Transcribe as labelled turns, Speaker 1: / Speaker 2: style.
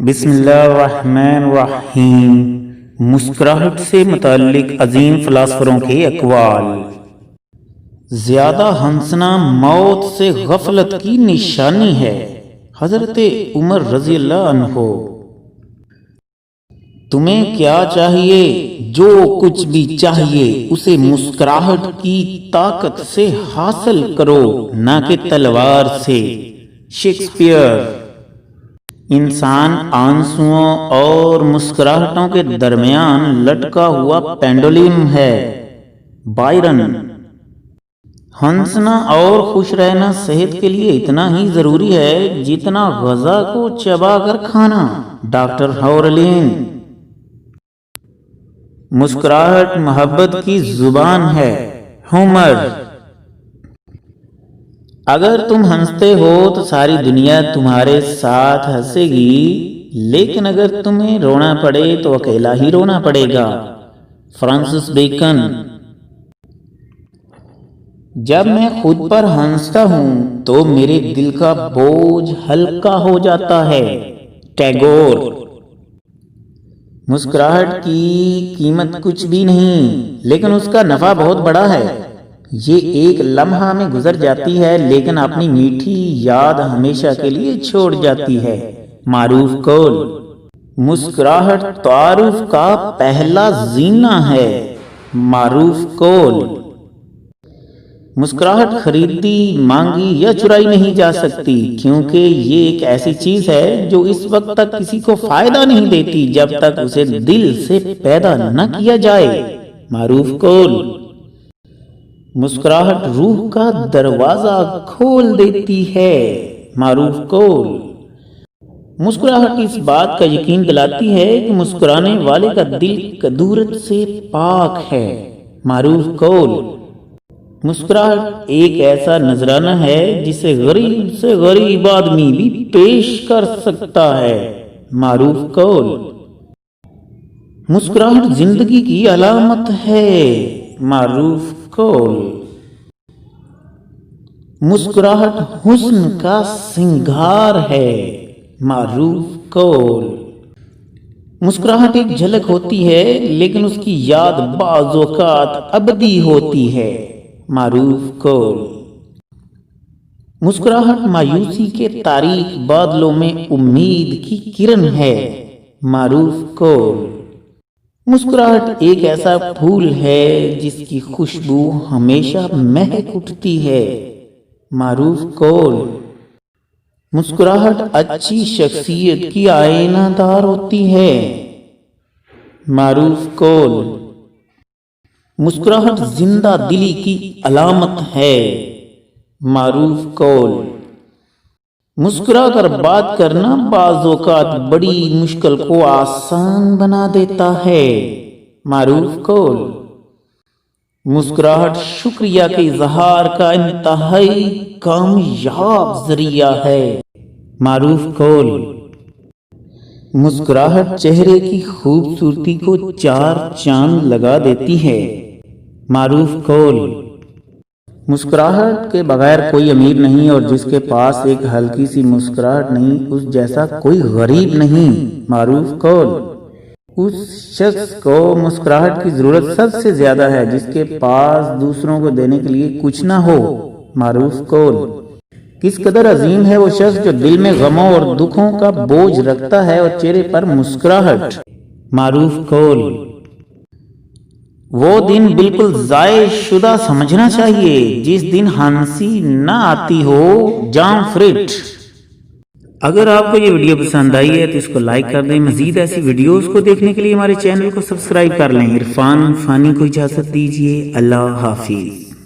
Speaker 1: بسم اللہ الرحمن الرحیم۔ مسکراہٹ سے متعلق عظیم فلاسفروں کے اقوال۔ زیادہ ہنسنا موت سے غفلت کی نشانی ہے۔ حضرت عمر رضی اللہ عنہ۔ تمہیں کیا چاہیے؟ جو کچھ بھی چاہیے اسے مسکراہٹ کی طاقت سے حاصل کرو، نہ کہ تلوار سے۔ شیکسپیئر۔ انسان آنسوؤں اور مسکراہٹوں کے درمیان لٹکا ہوا پینڈولم ہے۔ بائرن۔ ہنسنا اور خوش رہنا صحت کے لیے اتنا ہی ضروری ہے جتنا غذا کو چبا کر کھانا۔ ڈاکٹر ہاورلین۔ مسکراہٹ محبت کی زبان ہے۔ ہومر۔ اگر تم ہنستے ہو تو ساری دنیا تمہارے ساتھ ہنسے گی، لیکن اگر تمہیں رونا پڑے تو اکیلا ہی رونا پڑے گا۔ Francis bacon. جب میں خود پر ہنستا ہوں تو میرے دل کا بوجھ ہلکا ہو جاتا ہے۔ ٹیگور۔ مسکراہٹ کی قیمت کچھ بھی نہیں، لیکن اس کا نفع بہت بڑا ہے۔ یہ ایک لمحہ میں گزر جاتی ہے لیکن اپنی میٹھی یاد ہمیشہ کے لیے چھوڑ جاتی ہے۔ معروف قول۔ مسکراہٹ تعارف کا پہلا زینہ ہے۔ معروف قول۔ مسکراہٹ خریدی، مانگی یا چرائی نہیں جا سکتی، کیونکہ یہ ایک ایسی چیز ہے جو اس وقت تک کسی کو فائدہ نہیں دیتی جب تک اسے دل سے پیدا نہ کیا جائے۔ معروف قول۔ مسکراہٹ روح کا دروازہ کھول دیتی ہے۔ معروف قول۔ مسکراہٹ اس بات کا یقین دلاتی ہے کہ مسکرانے والے کا دل کدورت سے پاک ہے۔ معروف قول۔ مسکراہٹ ایک ایسا نذرانہ ہے جسے غریب سے غریب آدمی بھی پیش کر سکتا ہے۔ معروف قول۔ مسکراہٹ زندگی کی علامت ہے۔ معروف قول۔ مسکراہٹ حسن کا سنگار ہے۔ معروف قول۔ مسکراہٹ ایک جھلک ہوتی ہے لیکن اس کی یاد بعض اوقات ابدی ہوتی ہے۔ معروف قول۔ مسکراہٹ مایوسی کے تاریک بادلوں میں امید کی کرن ہے۔ معروف قول۔ مسکراہٹ ایک ایسا پھول ہے جس کی خوشبو ہمیشہ مہک اٹھتی ہے۔ معروف قول۔ مسکراہٹ اچھی شخصیت کی آئینہ دار ہوتی ہے۔ معروف قول۔ مسکراہٹ زندہ دلی کی علامت ہے۔ معروف قول۔ مسکرا کر بات کرنا بعض اوقات بڑی مشکل کو آسان بنا دیتا ہے۔ معروف قول۔ مسکراہٹ شکریہ کے اظہار کا انتہائی کامیاب ذریعہ ہے۔ معروف قول۔ مسکراہٹ چہرے کی خوبصورتی کو چار چاند لگا دیتی ہے۔ معروف قول۔ مسکراہٹ کے بغیر کوئی امیر نہیں، اور جس کے پاس ایک ہلکی سی مسکراہٹ نہیں اس جیسا کوئی غریب نہیں۔ معروف قول۔ اس شخص کو مسکراہٹ کی ضرورت سب سے زیادہ ہے جس کے پاس دوسروں کو دینے کے لیے کچھ نہ ہو۔ معروف قول۔ کس قدر عظیم ہے وہ شخص جو دل میں غموں اور دکھوں کا بوجھ رکھتا ہے اور چہرے پر مسکراہٹ۔ معروف قول۔ وہ دن بالکل ضائع شدہ سمجھنا چاہیے جس دن ہنسی نہ آتی ہو۔ جان فرٹ۔ اگر آپ کو یہ ویڈیو پسند آئی ہے تو اس کو لائک کر دیں۔ مزید ایسی ویڈیوز کو دیکھنے کے لیے ہمارے چینل کو سبسکرائب کر لیں۔ عرفان فانی کو اجازت دیجیے۔ اللہ حافظ۔